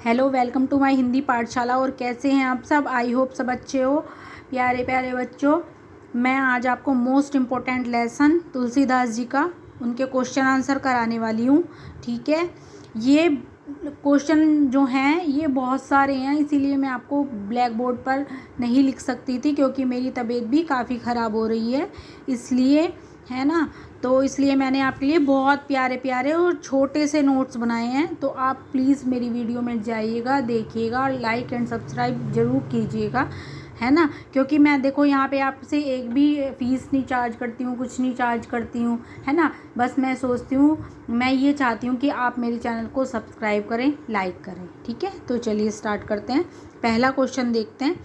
Hello, welcome to my Hindi पाठशाला। और कैसे हैं आप सब? आई होप सब अच्छे हो। प्यारे प्यारे बच्चों, मैं आज आपको most important lesson Tulsidas ji का उनके क्वेश्चन आंसर कराने वाली हूँ। ठीक है, ये क्वेश्चन जो हैं ये बहुत सारे हैं, इसीलिए मैं आपको ब्लैक बोर्ड पर नहीं लिख सकती थी, क्योंकि मेरी तबीयत भी काफ़ी ख़राब हो रही है, इसलिए, है ना। तो इसलिए मैंने आपके लिए बहुत प्यारे प्यारे और छोटे से नोट्स बनाए हैं। तो आप प्लीज़ मेरी वीडियो में जाइएगा, देखिएगा, लाइक एंड सब्सक्राइब ज़रूर कीजिएगा, है ना। क्योंकि मैं देखो यहाँ पे आपसे एक भी फ़ीस नहीं चार्ज करती हूँ, कुछ नहीं चार्ज करती हूँ, है ना। बस मैं सोचती हूँ, मैं ये चाहती हूँ कि आप मेरे चैनल को सब्सक्राइब करें, लाइक करें। ठीक है, तो चलिए स्टार्ट करते हैं। पहला क्वेश्चन देखते हैं।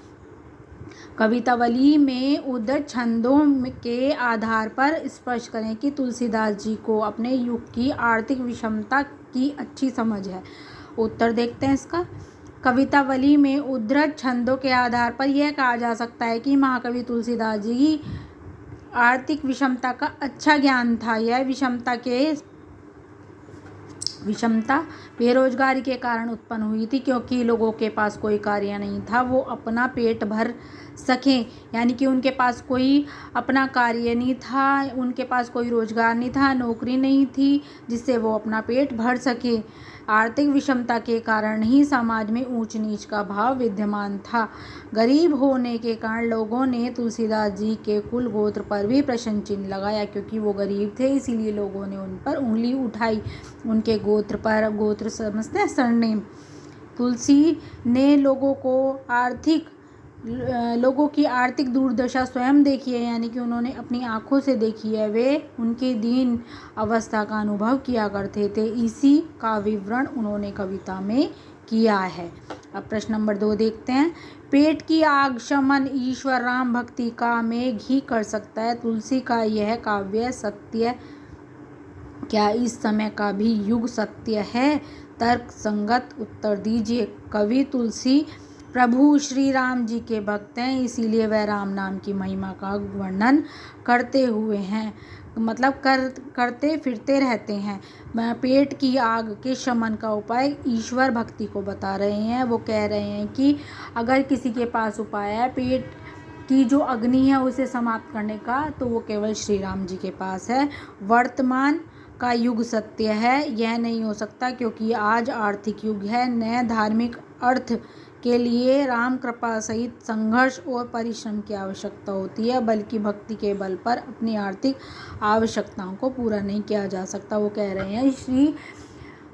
कवितावली में उद्धृत छंदों के आधार पर स्पष्ट करें कि तुलसीदास जी को अपने युग की आर्थिक विषमता की अच्छी समझ है। उत्तर देखते हैं इसका। कवितावली में उद्धृत छंदों के आधार पर यह कहा जा सकता है कि महाकवि तुलसीदास जी की आर्थिक विषमता का अच्छा ज्ञान था। यह विषमता बेरोजगारी के कारण उत्पन्न हुई थी, क्योंकि लोगों के पास कोई कार्य नहीं था वो अपना पेट भर सकें। यानी कि उनके पास कोई अपना कार्य नहीं था, उनके पास कोई रोजगार नहीं था, नौकरी नहीं थी जिससे वो अपना पेट भर सके। आर्थिक विषमता के कारण ही समाज में ऊंच नीच का भाव विद्यमान था। गरीब होने के कारण लोगों ने तुलसीदास जी के कुल गोत्र पर भी प्रश्न चिन्ह लगाया, क्योंकि वो गरीब थे इसीलिए लोगों ने उन पर उंगली उठाई। उनके गोत्र पर, गोत्र समझते हैं, सरनेम। तुलसी ने लोगों की आर्थिक दुर्दशा स्वयं देखी है, यानी कि उन्होंने अपनी आंखों से देखी है। वे उनके दीन अवस्था का अनुभव किया करते थे, इसी का विवरण उन्होंने कविता में किया है। अब प्रश्न नंबर 2 देखते हैं। पेट की आग शमन ईश्वर राम भक्ति का मेघ ही कर सकता है। तुलसी का यह काव्य सत्य क्या इस समय का भी युग सत्य है? तर्क संगत उत्तर दीजिए। कवि तुलसी प्रभु श्री राम जी के भक्त हैं, इसीलिए वह राम नाम की महिमा का वर्णन करते हुए हैं, मतलब करते फिरते रहते हैं। पेट की आग के शमन का उपाय ईश्वर भक्ति को बता रहे हैं। वो कह रहे हैं कि अगर किसी के पास उपाय है पेट की जो अग्नि है उसे समाप्त करने का, तो वो केवल श्री राम जी के पास है। वर्तमान का युग सत्य है, यह नहीं हो सकता, क्योंकि आज आर्थिक युग है। नए धार्मिक अर्थ के लिए राम कृपा सहित संघर्ष और परिश्रम की आवश्यकता होती है, बल्कि भक्ति के बल पर अपनी आर्थिक आवश्यकताओं को पूरा नहीं किया जा सकता। वो कह रहे हैं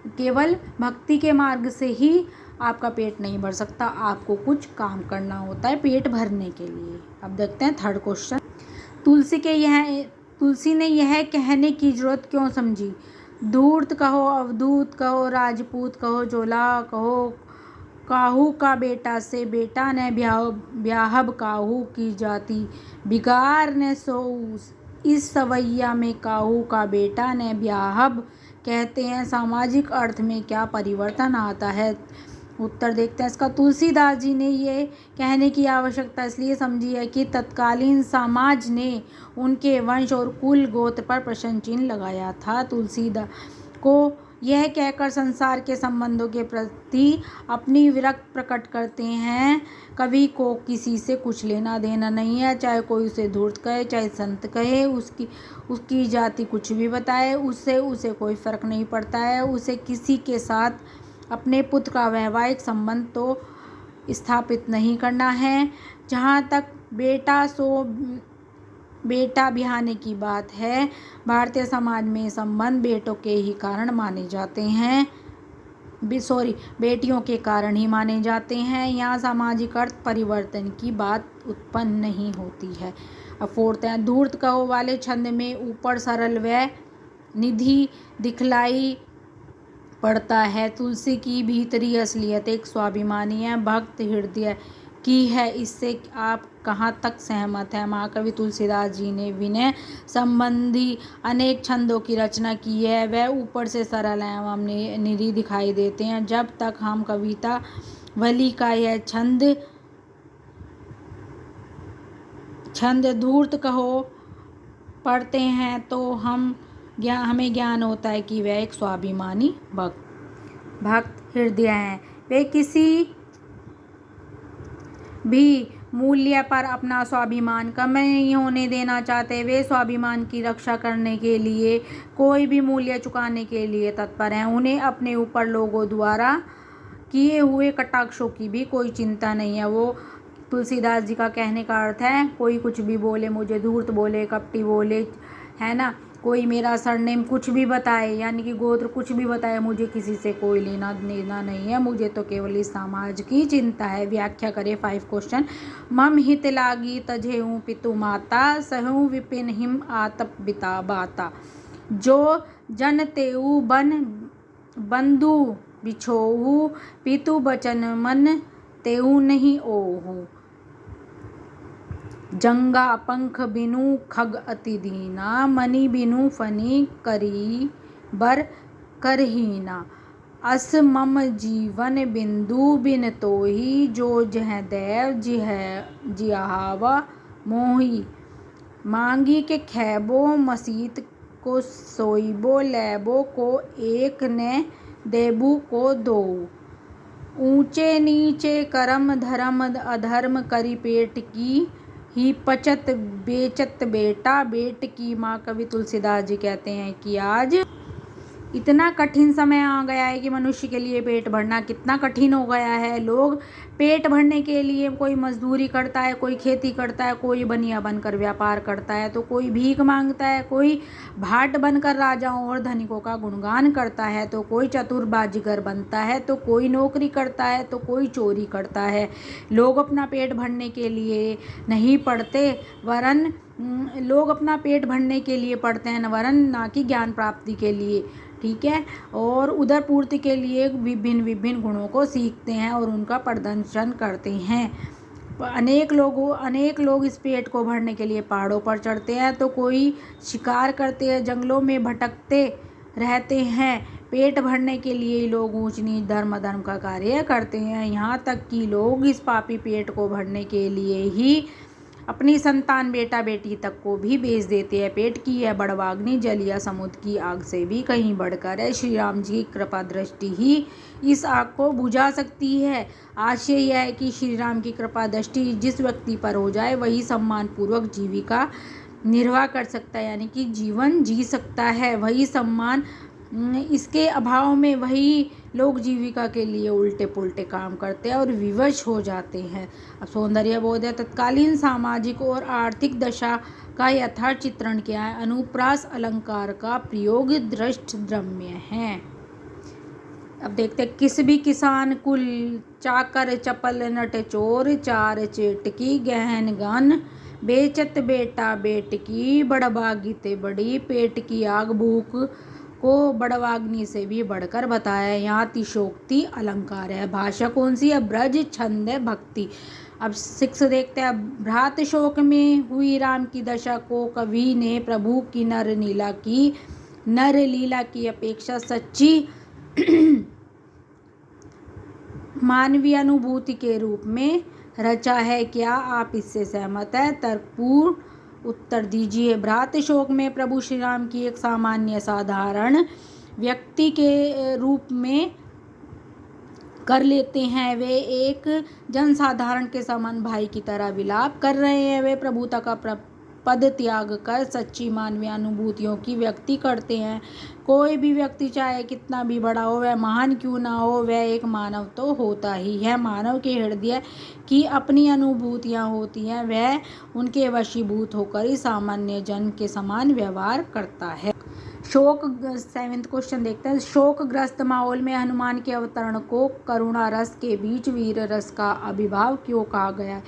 केवल भक्ति के मार्ग से ही आपका पेट नहीं भर सकता, आपको कुछ काम करना होता है पेट भरने के लिए। अब देखते हैं थर्ड क्वेश्चन। तुलसी ने यह कहने की जरूरत क्यों समझी? धूर्त कहो, अवधूत कहो, राजपूत कहो, जोला कहो, काहू का बेटा से बेटा ने ब्याहब काहू की जाति, बिगार ने सो इस सवैया में काहू का बेटा ने ब्याहब। कहते हैं सामाजिक अर्थ में क्या परिवर्तन आता है? उत्तर देखते हैं इसका। तुलसीदास जी ने ये कहने की आवश्यकता इसलिए समझी है कि तत्कालीन समाज ने उनके वंश और कुल गोत्र पर प्रश्न चिन्ह लगाया था। तुलसीदास को यह कहकर संसार के संबंधों के प्रति अपनी विरक्त प्रकट करते हैं। कवि को किसी से कुछ लेना देना नहीं है, चाहे कोई उसे धूर्त कहे, चाहे संत कहे, उसकी जाति कुछ भी बताए, उससे उसे कोई फर्क नहीं पड़ता है। उसे किसी के साथ अपने पुत्र का वैवाहिक संबंध तो स्थापित नहीं करना है। जहाँ तक बेटा बिहाने की बात है, भारतीय समाज में संबंध बेटों के ही कारण माने जाते हैं, बेटियों के कारण ही माने जाते हैं। यहाँ सामाजिक अर्थ परिवर्तन की बात उत्पन्न नहीं होती है। अब फोर्थ है। धूर्त कहो वाले छंद में ऊपर सरल व निधि दिखलाई पड़ता है। तुलसी की भीतरी असलियत एक स्वाभिमानी है, भक्त हृदय की है। इससे आप कहाँ तक सहमत हैं? महाकवि तुलसीदास जी ने विनय संबंधी अनेक छंदों की रचना की है, वह ऊपर से सरल एवं निरी दिखाई देते हैं। जब तक हम कवितावली का यह छंद धूर्त कहो पढ़ते हैं तो हमें ज्ञान होता है कि वह एक स्वाभिमानी भक्त हृदय हैं। वे किसी भी मूल्य पर अपना स्वाभिमान कम नहीं होने देना चाहते। वे स्वाभिमान की रक्षा करने के लिए कोई भी मूल्य चुकाने के लिए तत्पर हैं। उन्हें अपने ऊपर लोगों द्वारा किए हुए कटाक्षों की भी कोई चिंता नहीं है। वो तुलसीदास जी का कहने का अर्थ है, कोई कुछ भी बोले, मुझे धूर्त बोले, कपटी बोले, है ना, कोई मेरा सरनेम कुछ भी बताए, यानी कि गोत्र कुछ भी बताए, मुझे किसी से कोई लेना देना नहीं है। मुझे तो केवल इस समाज की चिंता है। व्याख्या करें 5 क्वेश्चन। मम हित लागी तजेहूँ पितु माता, सहूँ विपिन हिम आतप बिता बाता। जो जन तेऊ बन बंधु बिछोहू, पितु बचन मन तेऊ नहीं ओहू। जंगा पंख बिनु खग अति दीना, मणि बिनु फनी करी बर करहीना। अस मम जीवन बिंदु बिन तोही, जो जह देव जिहावा मोही। मांगी के खैबो मसीत को सोईबो, लेबो को एक ने देबू को दो। ऊंचे नीचे करम धर्म अधर्म करी पेट की, ही पचत बेचत बेटा बेट की माँ। कवि तुलसीदास जी कहते हैं कि आज इतना कठिन समय आ गया है कि मनुष्य के लिए पेट भरना कितना कठिन हो गया है। लोग पेट भरने के लिए कोई मजदूरी करता है, कोई खेती करता है, कोई बनिया बनकर व्यापार करता है, तो कोई भीख मांगता है, कोई भाट बनकर राजाओं और धनिकों का गुणगान करता है, तो कोई चतुर बाजीगर बनता है, तो कोई नौकरी करता है, तो कोई चोरी करता है। लोग अपना पेट भरने के लिए नहीं पढ़ते, वरन लोग अपना पेट भरने के लिए पढ़ते हैं, वरन ना कि ज्ञान प्राप्ति के लिए। ठीक है, और उदर पूर्ति के लिए विभिन्न विभिन्न गुणों को सीखते हैं और उनका प्रदर्शन करते हैं। अनेक लोग इस पेट को भरने के लिए पहाड़ों पर चढ़ते हैं, तो कोई शिकार करते हैं, जंगलों में भटकते रहते हैं। पेट भरने के लिए लोग ऊंच नीच धर्म का कार्य करते हैं। यहाँ तक कि लोग इस पापी पेट को भरने के लिए ही अपनी संतान बेटा बेटी तक को भी बेच देते हैं। पेट की यह बड़वाग्नि जल या समुद्र की आग से भी कहीं बढ़कर है। श्री राम जी की कृपा दृष्टि ही इस आग को बुझा सकती है। आशय यह है कि श्री राम की कृपा दृष्टि जिस व्यक्ति पर हो जाए वही सम्मान पूर्वक जीविका निर्वाह कर सकता है, यानी कि जीवन जी सकता है। वही सम्मान, इसके अभाव में वही लोग जीविका के लिए उल्टे पुल्टे काम करते हैं और विवश हो जाते हैं। अब सौंदर्य बोध है। तत्कालीन सामाजिक और आर्थिक दशा का यथार्थ चित्रण क्या है? अनुप्रास अलंकार का प्रयोग दृष्ट द्रम्य है। अब देखते हैं, किस भी किसान कुल चाकर चपल नट चोर, चार चेटकी गहन गन बेचत बेटा बेट की, बड़बागी ते बड़ी पेट की आग भूख को बड़वाग्नि से भी बढ़कर बताया। यहाँ तिशोक्ति अलंकार है। भाषा कौन सी है? ब्रज, छंद है, भक्ति। अब 6 देखते हैं। भ्रात शोक में हुई राम की दशा को कवि ने प्रभु की नर लीला की अपेक्षा सच्ची मानवीय अनुभूति के रूप में रचा है। क्या आप इससे सहमत है? तर्कपूर्ण उत्तर दीजिए। भ्रात शोक में प्रभु श्री राम की एक सामान्य साधारण व्यक्ति के रूप में कर लेते हैं। वे एक जनसाधारण के समान भाई की तरह विलाप कर रहे हैं। वे प्रभुता का पद त्याग कर सच्ची मानवीय अनुभूतियों की व्यक्ति करते हैं। कोई भी व्यक्ति चाहे कितना भी बड़ा हो, वह महान क्यों ना हो, वह एक मानव तो होता ही है। मानव के हृदय की अपनी अनुभूतियाँ होती हैं, वह उनके वशीभूत होकर ही सामान्य जन के समान व्यवहार करता है। शोक 7वां क्वेश्चन देखते हैं। शोकग्रस्त माहौल में हनुमान के अवतरण को करुणा रस के बीच वीर रस का आविर्भाव क्यों कहा गया है?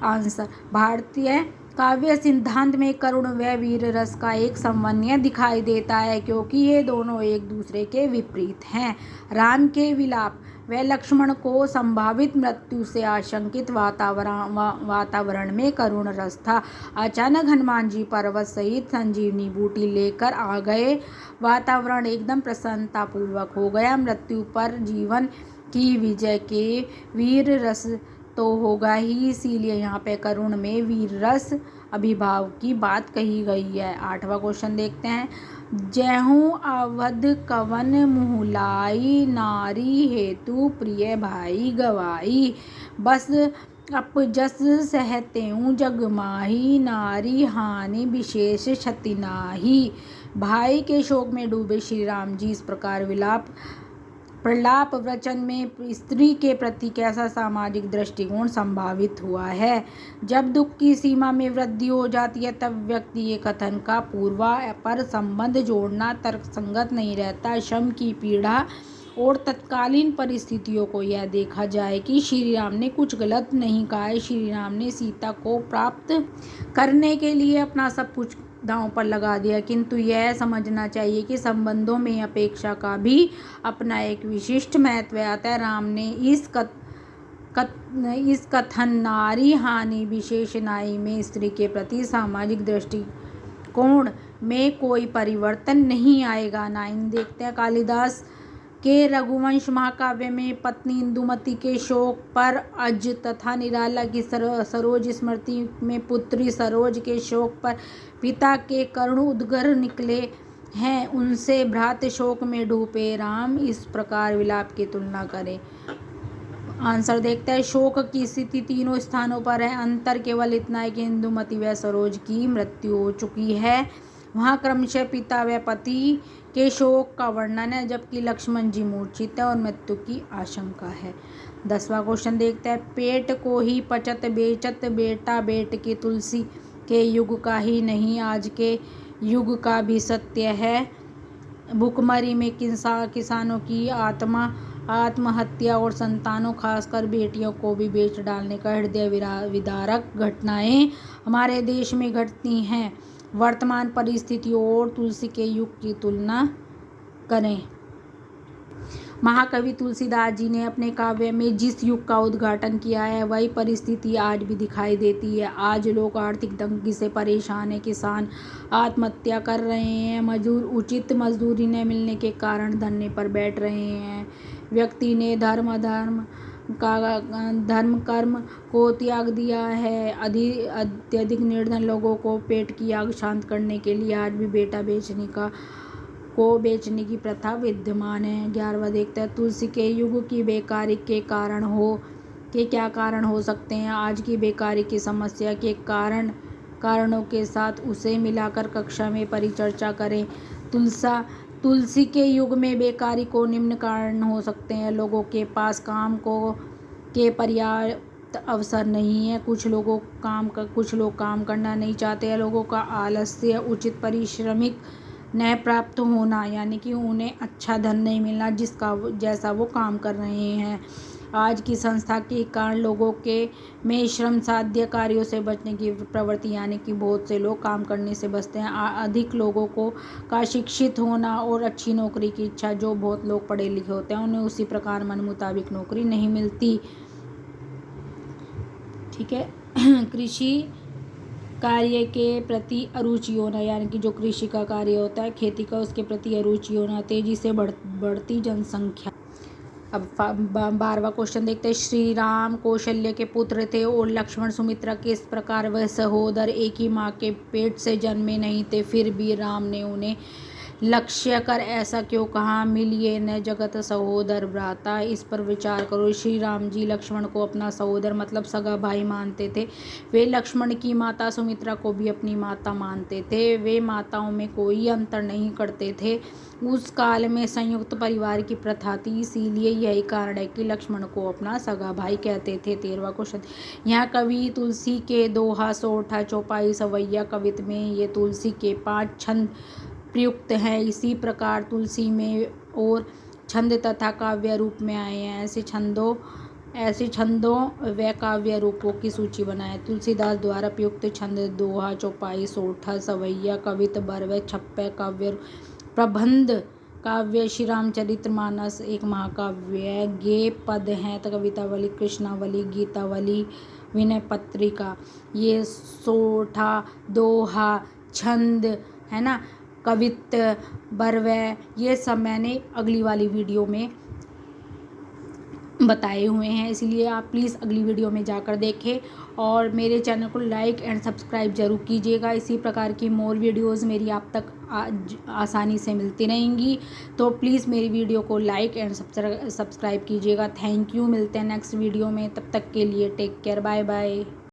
आंसर, भारतीय काव्य सिद्धांत में करुण व वीर रस का एक समन्वय दिखाई देता है, क्योंकि ये दोनों एक दूसरे के विपरीत हैं। राम के विलाप व लक्ष्मण को संभावित मृत्यु से आशंकित वातावरण में करुण रस था। अचानक हनुमान जी पर्वत सहित संजीवनी बूटी लेकर आ गए। वातावरण एकदम प्रसन्नता पूर्वक हो गया। मृत्यु पर जीवन की विजय के वीर रस तो होगा ही, इसीलिए यहाँ पे करुण में वीर रस अभिभाव की बात कही गई है। 8वां क्वेश्चन देखते हैं। जहूँ अवध कवन मुहलाई, नारी हेतु प्रिय भाई गवाई। बस अपजस सहतेऊँ जग माही, नारी हानि विशेष क्षति नाही। भाई के शोक में डूबे श्री राम जी इस प्रकार प्रलाप वचन में स्त्री के प्रति कैसा सामाजिक दृष्टिकोण संभावित हुआ है। जब दुख की सीमा में वृद्धि हो जाती है तब व्यक्ति ये कथन का पूर्वापर संबंध जोड़ना तर्कसंगत नहीं रहता। श्रम की पीड़ा और तत्कालीन परिस्थितियों को यह देखा जाए कि श्री राम ने कुछ गलत नहीं कहा है। श्री राम ने सीता को प्राप्त करने के लिए अपना सब कुछ दांव पर लगा दिया, किंतु यह समझना चाहिए कि संबंधों में अपेक्षा का भी अपना एक विशिष्ट महत्व आता है। राम ने इस कथन नारी हानि विशेष नाई में स्त्री के प्रति सामाजिक दृष्टिकोण में कोई परिवर्तन नहीं आएगा। 9 देखते हैं, कालिदास के रघुवंश महाकाव्य में पत्नी इंदुमती के शोक पर अज तथा निराला की सरोज स्मृति में पुत्री सरोज के शोक पर पिता के करुण उद्गार निकले हैं। उनसे भ्रात शोक में डूबे राम इस प्रकार विलाप की तुलना करें। आंसर देखते हैं, शोक की स्थिति तीनों स्थानों पर है। अंतर केवल इतना है कि इंदुमती व सरोज की मृत्यु हो चुकी है, वहाँ क्रमशः पिता व पति के शोक का वर्णन है, जबकि लक्ष्मण जी मूर्छित है और मृत्यु की आशंका है। 10वां क्वेश्चन देखते हैं, पेट को ही पचत बेचत बेटा बेट की तुलसी के युग का ही नहीं आज के युग का भी सत्य है। भुखमरी में किसानों की आत्महत्या और संतानों खासकर बेटियों को भी बेच डालने का हृदय विदारक घटनाएं हमारे देश में घटती हैं। वर्तमान परिस्थितियों और तुलसी के युग की तुलना करें। महाकवि तुलसीदास जी ने अपने काव्य में जिस युग का उद्घाटन किया है वही परिस्थिति आज भी दिखाई देती है। आज लोग आर्थिक तंगी से परेशान हैं, किसान आत्महत्या कर रहे हैं, मजदूर उचित मजदूरी न मिलने के कारण धरने पर बैठ रहे हैं, व्यक्ति ने धर्म कर्म को त्याग दिया है। अत्यधिक निर्धन लोगों को पेट की आग शांत करने के लिए आज भी बेटा बेचने की प्रथा विद्यमान है। 11वां देखते हैं, तुलसी के युग की बेकारी के क्या कारण हो सकते हैं। आज की बेकारी की समस्या के कारणों के साथ उसे मिलाकर कक्षा में परिचर्चा करें। तुलसी के युग में बेकारी को निम्न कारण हो सकते हैं। लोगों के पास काम के पर्याप्त अवसर नहीं है, कुछ लोग काम करना नहीं चाहते हैं, लोगों का आलस्य, उचित पारिश्रमिक न प्राप्त होना, यानी कि उन्हें अच्छा धन नहीं मिलना जैसा वो काम कर रहे हैं। आज की संस्था के कारण लोगों में श्रम साध्य कार्यों से बचने की प्रवृत्ति, यानी कि बहुत से लोग काम करने से बचते हैं। अधिक लोगों का शिक्षित होना और अच्छी नौकरी की इच्छा, जो बहुत लोग पढ़े लिखे होते हैं उन्हें उसी प्रकार मन मुताबिक नौकरी नहीं मिलती। ठीक है। कृषि कार्य के प्रति अरुचि होना, यानी कि जो कृषि का कार्य होता है, खेती का, उसके प्रति अरुचि होना, तेजी से बढ़ती जनसंख्या। अब 12वां क्वेश्चन देखते हैं, श्री राम कौशल्य के पुत्र थे और लक्ष्मण सुमित्रा के इस प्रकार वह सहोदर एक ही माँ के पेट से जन्मे नहीं थे, फिर भी राम ने उन्हें लक्ष्य कर ऐसा क्यों कहा, मिलिए न जगत सहोदर भ्राता। इस पर विचार करो। श्री राम जी लक्ष्मण को अपना सहोदर मतलब सगा भाई मानते थे। वे लक्ष्मण की माता सुमित्रा को भी अपनी माता मानते थे। वे माताओं में कोई अंतर नहीं करते थे। उस काल में संयुक्त परिवार की प्रथा थी, इसीलिए यही कारण है कि लक्ष्मण को अपना सगा भाई कहते थे। 13वां क्वेश्चन, यहाँ कवि तुलसी के दोहा, सोरठा, चौपाई, सवैया कवित्व में ये तुलसी के 5 छंद प्रयुक्त हैं। इसी प्रकार तुलसी में और छंद तथा काव्य रूप में आए हैं। ऐसे छंदों व काव्य रूपों की सूची बनाएं। तुलसीदास द्वारा प्रयुक्त छंद दोहा, चौपाई, सोरठा, सवैया, कवित्व, बरवे, छप्पे, काव्य प्रबंध काव्य, श्री रामचरितमानस एक महाकाव्य, गे पद हैं, कवितावली, कृष्णावली, गीतावली, विनय पत्रिका। ये सोरठा, दोहा, छंद है ना, कवित्व, बरवे, ये सब मैंने अगली वाली वीडियो में बताए हुए हैं, इसलिए आप प्लीज़ अगली वीडियो में जाकर देखें और मेरे चैनल को लाइक एंड सब्सक्राइब ज़रूर कीजिएगा। इसी प्रकार की मोर वीडियोस मेरी आप तक आसानी से मिलती रहेंगी, तो प्लीज़ मेरी वीडियो को लाइक एंड सब्सक्राइब कीजिएगा। थैंक यू, मिलते हैं नेक्स्ट वीडियो में, तब तक के लिए टेक केयर, बाय बाय।